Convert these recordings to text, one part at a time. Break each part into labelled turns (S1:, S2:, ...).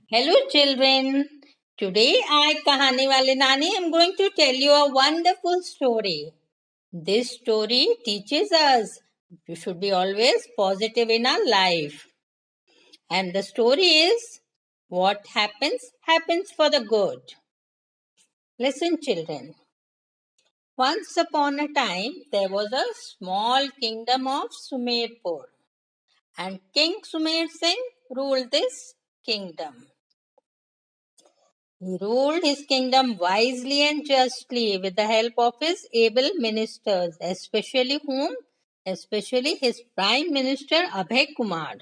S1: Hello children. Today I, kahaniwali Nani, am going to tell you a wonderful story. This story teaches us we should be always positive in our life. And the story is what happens for the good. Listen children. Once upon a time there was a small kingdom of Sumerpur, and King Sumer Singh ruled this kingdom. He ruled his kingdom wisely and justly with the help of his able ministers, especially whom? Especially his Prime Minister Abhay Kumar.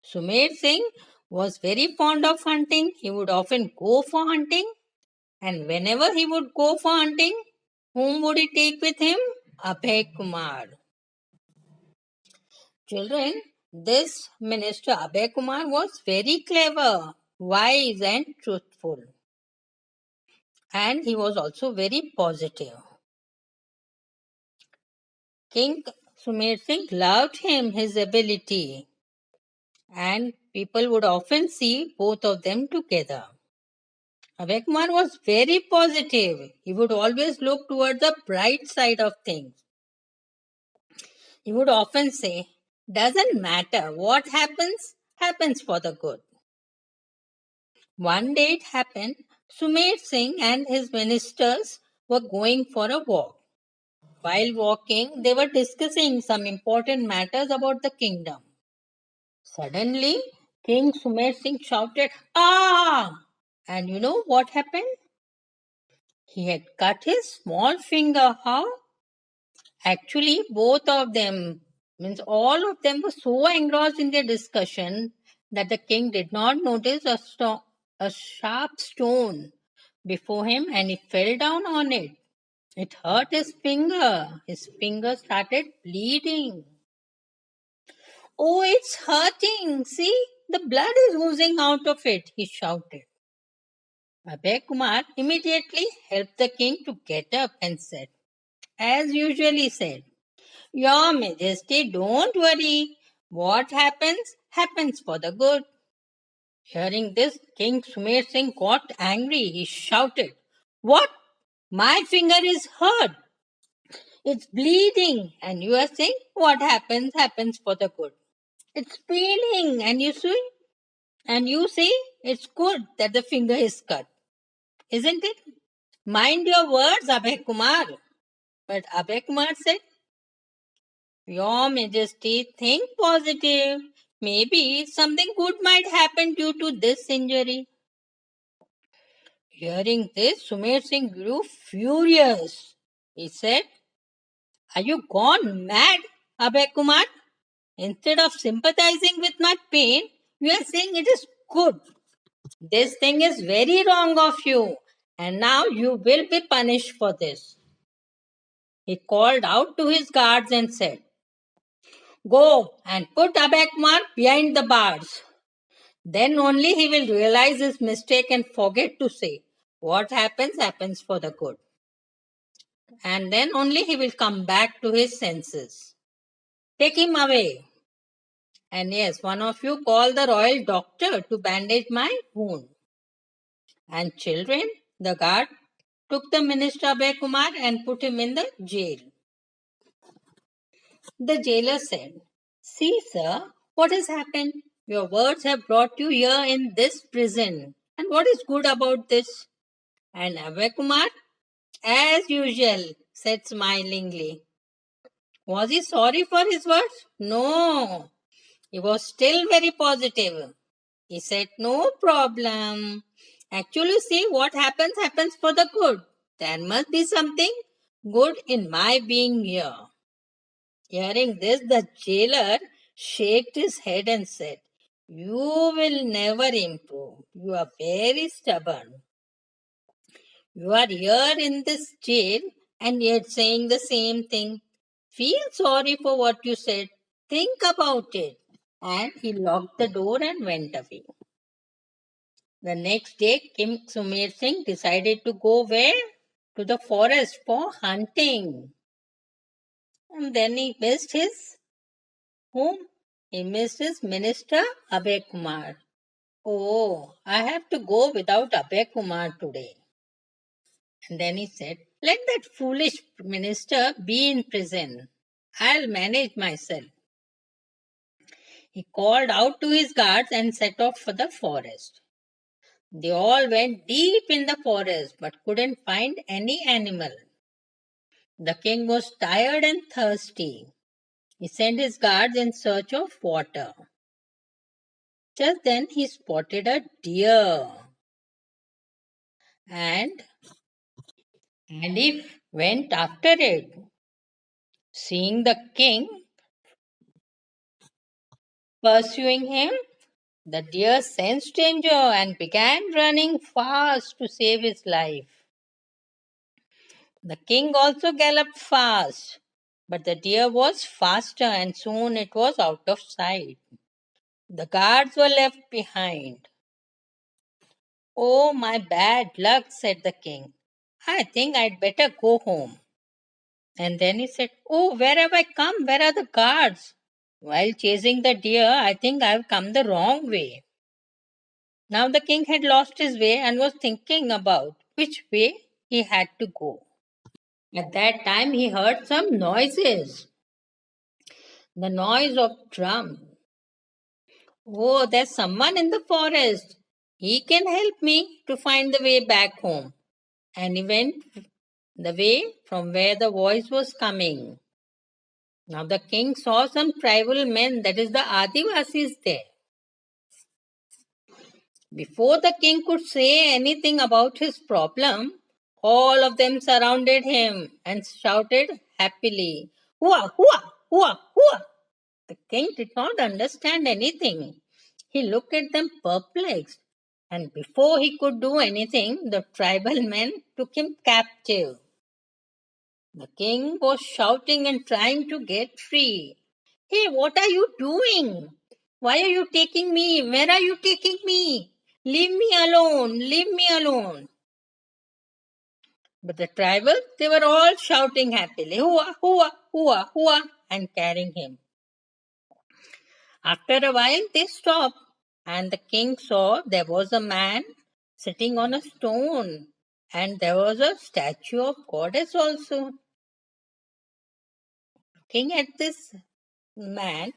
S1: Sumer Singh was very fond of hunting. He would often go for hunting, and whenever he would go for hunting, whom would he take with him? Abhay Kumar. Children, this minister Abhay Kumar was very clever, wise, and truthful. And he was also very positive. King Sumer Singh loved him, his ability, and people would often see both of them together. Abhay Kumar was very positive. He would always look toward the bright side of things. He would often say, doesn't matter what happens for the good. One day it happened, Sumer Singh and his ministers were going for a walk. While walking, they were discussing some important matters about the kingdom. Suddenly, King Sumer Singh shouted, "Ah!" And you know what happened? He had cut his small finger. How? Actually, both of them, means all of them, were so engrossed in their discussion that the king did not notice a sharp stone before him, and he fell down on it. It hurt his finger. His finger started bleeding. "Oh, it's hurting. See, the blood is oozing out of it," he shouted. Abhay Kumar immediately helped the king to get up and said, as usually said, "Your Majesty, don't worry. What happens for the good." Hearing this, King Sumer Singh got angry. He shouted, "What? My finger is hurt. It's bleeding. And you are saying what happens for the good. It's paining. And you say it's good that the finger is cut. Isn't it? Mind your words, Abhay Kumar." But Abhay Kumar said, "Your Majesty, think positive. Maybe something good might happen due to this injury." Hearing this, Sumer Singh grew furious. He said, "Are you gone mad, Abhay Kumar? Instead of sympathizing with my pain, you are saying it is good. This thing is very wrong of you, and now you will be punished for this." He called out to his guards and said, "Go and put Abhay Kumar behind the bars. Then only he will realize his mistake and forget to say, what happens for the good. And then only he will come back to his senses. Take him away. And yes, one of you call the royal doctor to bandage my wound." And children, the guard took the minister Abhay Kumar and put him in the jail. The jailer said, "See, sir, what has happened? Your words have brought you here in this prison. And what is good about this?" And Abhay Kumar, as usual, said smilingly. Was he sorry for his words? No. He was still very positive. He said, "No problem. Actually, see, what happens for the good. There must be something good in my being here." Hearing this, the jailer shook his head and said, "You will never improve. You are very stubborn. You are here in this jail and yet saying the same thing. Feel sorry for what you said. Think about it." And he locked the door and went away. The next day, King Sumer Singh decided to go where? To the forest for hunting. And then he missed his whom? He missed his minister Abhay Kumar. Oh, I have to go without Abhay Kumar today. And then he said, let that foolish minister be in prison. I'll manage myself. He called out to his guards and set off for the forest. They all went deep in the forest but couldn't find any animal. The king was tired and thirsty. He sent his guards in search of water. Just then he spotted a deer and he went after it. Seeing the king pursuing him, the deer sensed danger and began running fast to save his life. The king also galloped fast, but the deer was faster and soon it was out of sight. The guards were left behind. Oh, my bad luck, said the king. I think I'd better go home. And then he said, oh, where have I come? Where are the guards? While chasing the deer, I think I've come the wrong way. Now the king had lost his way and was thinking about which way he had to go. At that time, he heard some noises, the noise of drum. Oh, there's someone in the forest. He can help me to find the way back home. And he went the way from where the voice was coming. Now the king saw some tribal men, that is the Adivasis there. Before the king could say anything about his problem, all of them surrounded him and shouted happily, Hua, hua, hua, hua. The king did not understand anything. He looked at them perplexed, and before he could do anything, the tribal men took him captive. The king was shouting and trying to get free. Hey, what are you doing? Why are you taking me? Where are you taking me? Leave me alone, leave me alone. But the tribals, they were all shouting happily, hua, hua, hua, hua, and carrying him. After a while, they stopped, and the king saw there was a man sitting on a stone, and there was a statue of goddess also. Looking at this man,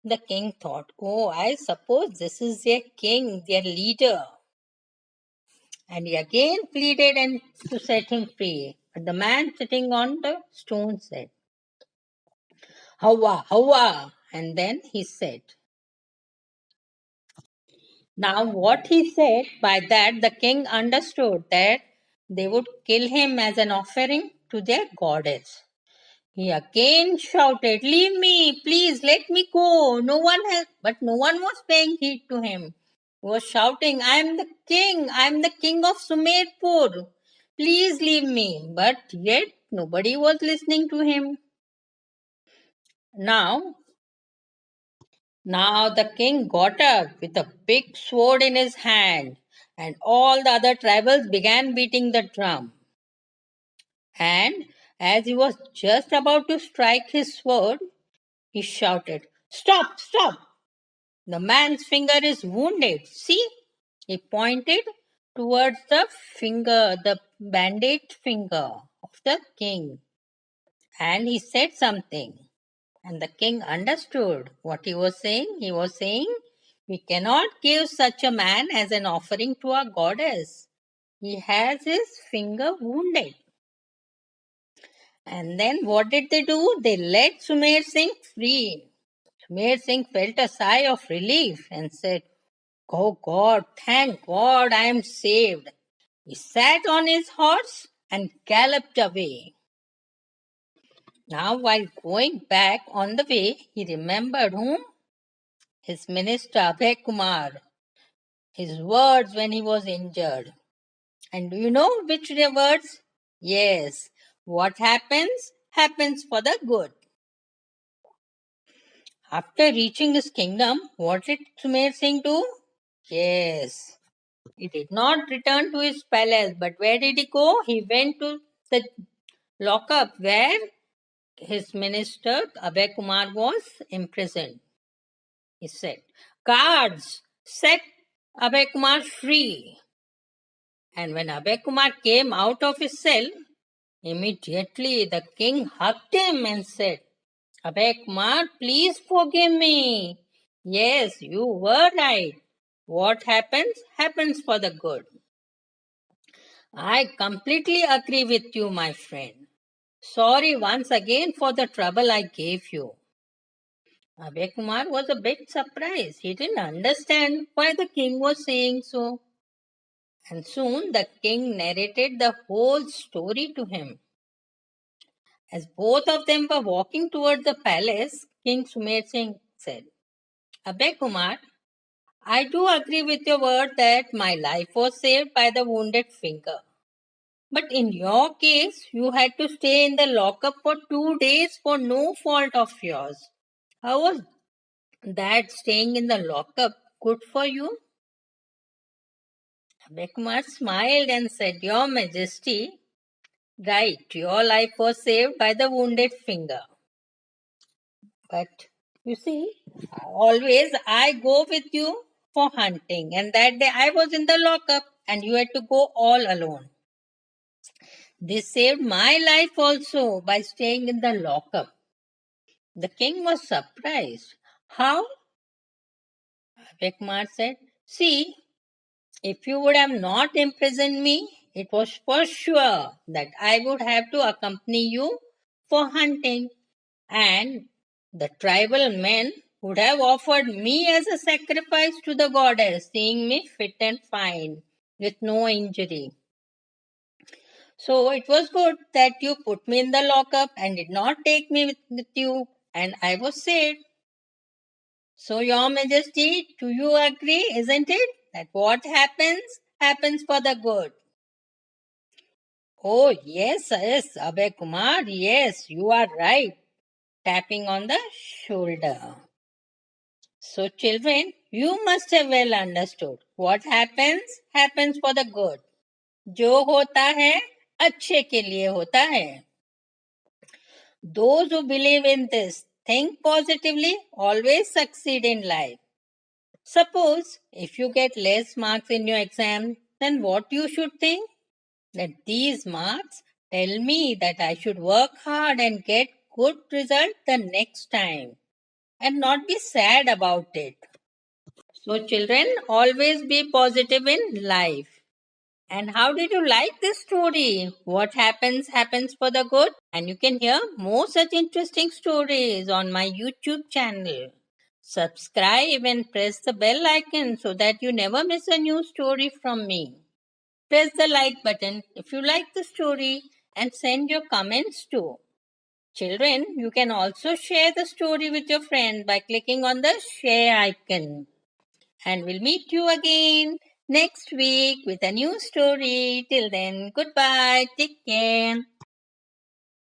S1: the king thought, oh, I suppose this is their king, their leader. And he again pleaded and to set him free. But the man sitting on the stone said, Hawa, Hawa. And then he said, now what he said, by that the king understood that they would kill him as an offering to their goddess. He again shouted, leave me, please let me go. But no one was paying heed to him. He was shouting, I am the king of Sumerpur. Please leave me. But yet nobody was listening to him. Now, now the king got up with a big sword in his hand, and all the other tribals began beating the drum. And as he was just about to strike his sword, he shouted, stop, stop! The man's finger is wounded. See? He pointed towards the bandaged finger of the king. And he said something. And the king understood what he was saying. He was saying, we cannot give such a man as an offering to our goddess. He has his finger wounded. And then what did they do? They let Sumer Singh free. Sumer Singh felt a sigh of relief and said, oh God, thank God I am saved. He sat on his horse and galloped away. Now, while going back on the way, he remembered whom? His minister Abhay Kumar, his words when he was injured. And do you know which words? Yes, what happens, happens for the good. After reaching his kingdom, what did Sumer Singh do? Yes, he did not return to his palace, but where did he go? He went to the lockup where his minister Abhay Kumar was imprisoned. He said, guards, set Abhay Kumar free. And when Abhay Kumar came out of his cell, immediately the king hugged him and said, Abhay Kumar, please forgive me. Yes, you were right. What happens, happens for the good. I completely agree with you, my friend. Sorry once again for the trouble I gave you. Abhay Kumar was a bit surprised. He didn't understand why the king was saying so. And soon the king narrated the whole story to him. As both of them were walking toward the palace, King Sumer Singh said, Abhay Kumar, I do agree with your word that my life was saved by the wounded finger. But in your case, you had to stay in the lockup for 2 days for no fault of yours. How was that staying in the lockup good for you? Abhay Kumar smiled and said, Your Majesty, right, your life was saved by the wounded finger. But you see, always I go with you for hunting, and that day I was in the lockup and you had to go all alone. This saved my life also by staying in the lockup. The king was surprised. How? Abhay Kumar said, See, if you would have not imprisoned me, it was for sure that I would have to accompany you for hunting, and the tribal men would have offered me as a sacrifice to the goddess, seeing me fit and fine with no injury. So it was good that you put me in the lockup and did not take me with you, and I was saved. So, Your Majesty, do you agree, isn't it, that what happens, happens for the good? Oh, yes, Abhay Kumar, yes, you are right. Tapping on the shoulder. So, children, you must have well understood. What happens, happens for the good. जो होता है, अच्छे के लिए होता है. Those who believe in this, think positively, always succeed in life. Suppose if you get less marks in your exam, then what you should think? That these marks tell me that I should work hard and get good result the next time and not be sad about it. So children, always be positive in life. And how did you like this story? What happens, happens for the good. And you can hear more such interesting stories on my YouTube channel. Subscribe and press the bell icon so that you never miss a new story from me. Press the like button if you like the story and send your comments too. Children, you can also share the story with your friend by clicking on the share icon. And we'll meet you again next week with a new story. Till then, goodbye. Take care.